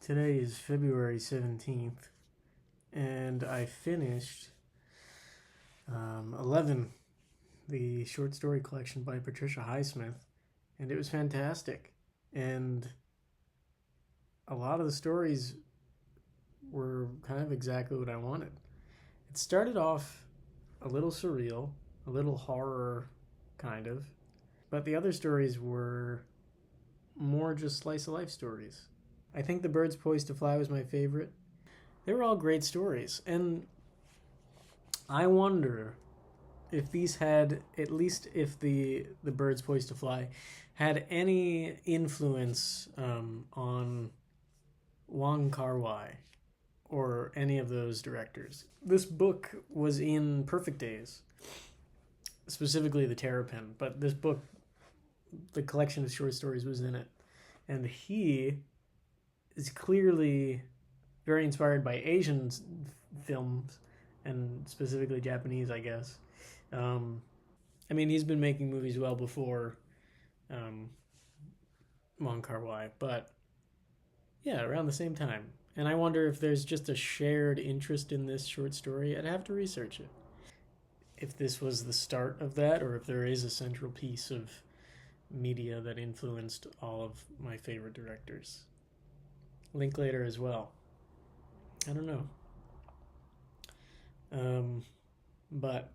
Today is February 17th, and I finished 11, the short story collection by Patricia Highsmith, and it was fantastic. And a lot of the stories were kind of exactly what I wanted. It started off a little surreal, a little horror, kind of, but the other stories were more just slice of life stories. I think The Birds Poised to Fly was my favorite. They were all great stories, and I wonder if these had, at least if the Birds Poised to Fly had any influence on Wong Kar Wai or any of those directors. This book was in Perfect Days, specifically the Terrapin, but this book, the collection of short stories, was in it, and he is clearly very inspired by Asian films and specifically Japanese, I guess. Um, I mean, he's been making movies well before um, Wong Kar Wai, but yeah, around the same time. And I wonder if there's just a shared interest in this short story. I'd have to research it. If this was the start of that, or if there is a central piece of media that influenced all of my favorite directors. Linklater as well. I don't know. But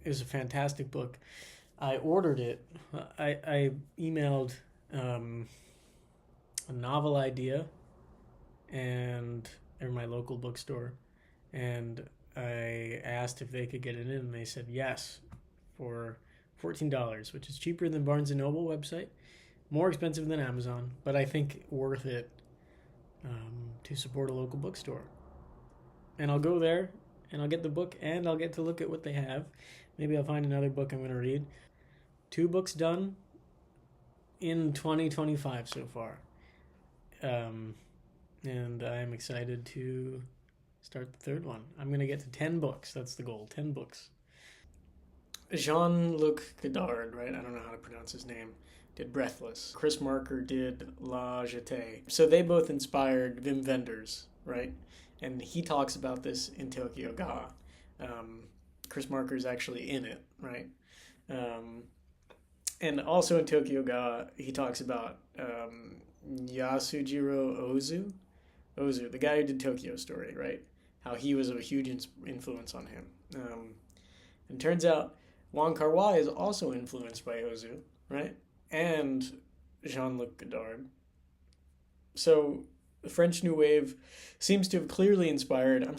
it was a fantastic book. I ordered it. I emailed um, a novel idea and or my local bookstore, and I asked if they could get it in, and they said yes for $14, which is cheaper than Barnes and Noble website, more expensive than Amazon, but I think worth it to support a local bookstore. And I'll go there and I'll get the book and I'll get to look at what they have. Maybe I'll find another book I'm going to read. Two books done in 2025 so far. Um, and I'm excited to start the third one. I'm going to get to 10 books. That's the goal. 10 books. Jean-Luc Godard, right? I don't know how to pronounce his name. Did Breathless. Chris Marker did La Jetée. So they both inspired Wim Wenders, right? And he talks about this in Tokyo Ga. Um, Chris Marker is actually in it, right? Um, and also in Tokyo Ga, he talks about Yasujiro Ozu, the guy who did Tokyo Story, right? How he was a huge influence on him. And turns out Wong Kar Wai is also influenced by Ozu, right? And Jean-Luc Godard. So the French New Wave seems to have clearly inspired. I'm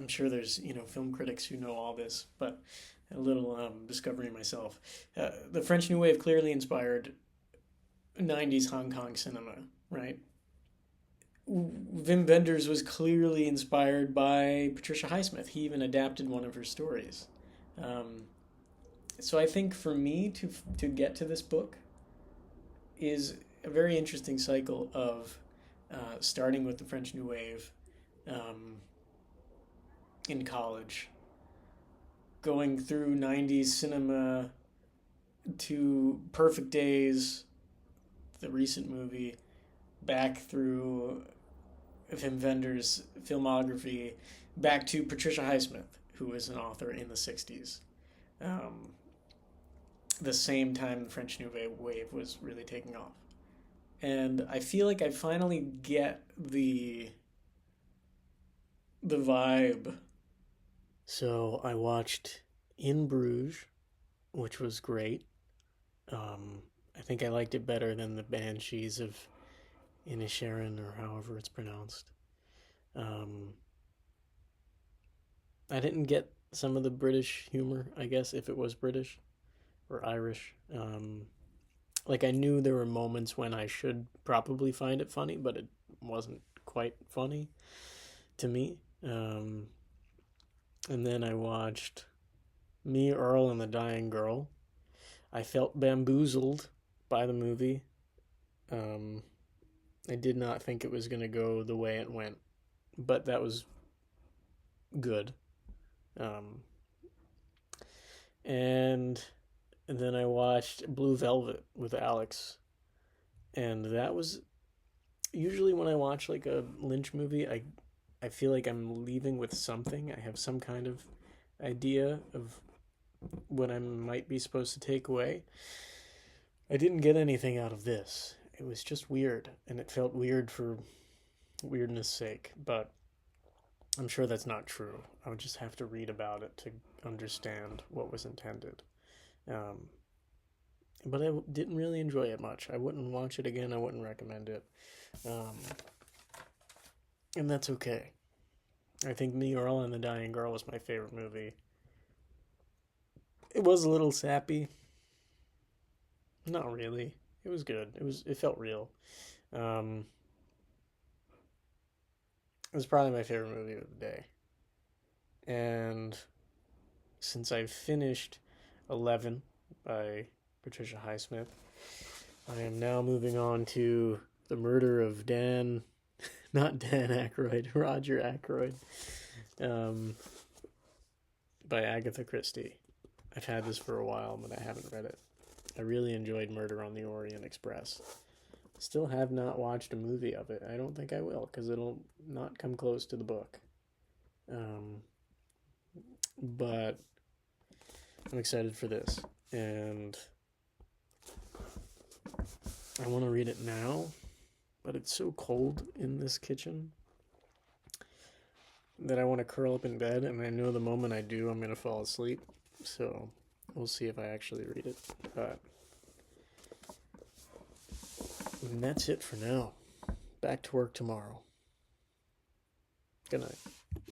sure there's film critics who know all this, but a little discovery myself. The French New Wave clearly inspired '90s Hong Kong cinema, right? Wim Wenders was clearly inspired by Patricia Highsmith. He even adapted one of her stories. Um, so I think for me to get to this book is a very interesting cycle of starting with the French New Wave um, in college, going through '90s cinema to Perfect Days, the recent movie, back through Wim Wenders' filmography, back to Patricia Highsmith, who was an author in the '60s. Um, the same time the French New Wave was really taking off. And I feel like I finally get the vibe. So I watched In Bruges, which was great. I think I liked it better than the Banshees of Inisherin, or however it's pronounced. Um, I didn't get some of the British humor, I guess, if it was British or Irish. Like I knew there were moments when I should probably find it funny, but it wasn't quite funny to me. And then I watched Me, Earl, and the Dying Girl. I felt bamboozled by the movie. Um, I did not think it was going to go the way it went, but that was good. Um, and then I watched Blue Velvet with Alex, and that was Usually when I watch like a Lynch movie, I feel like I'm leaving with something. I have some kind of idea of what I might be supposed to take away. I didn't get anything out of this. It was just weird, and it felt weird for weirdness sake, but I'm sure that's not true. I would just have to read about it to understand what was intended. Um, but I didn't really enjoy it much. I wouldn't watch it again. I wouldn't recommend it. Um, and that's okay. I think Me, Earl, and the Dying Girl was my favorite movie. It was a little sappy. Not really. It was good. It felt real. Um, it was probably my favorite movie of the day. And since I've finished 11 by Patricia Highsmith, I am now moving on to The Murder of Dan, not Dan Aykroyd, Roger Ackroyd, um, by Agatha Christie. I've had this for a while, but I haven't read it. I really enjoyed Murder on the Orient Express. Still have not watched a movie of it. I don't think I will, because it'll not come close to the book. Um, but I'm excited for this, and I want to read it now, but it's so cold in this kitchen that I want to curl up in bed, and I know the moment I do, I'm going to fall asleep. So we'll see if I actually read it. But and that's it for now. Back to work tomorrow. Good night.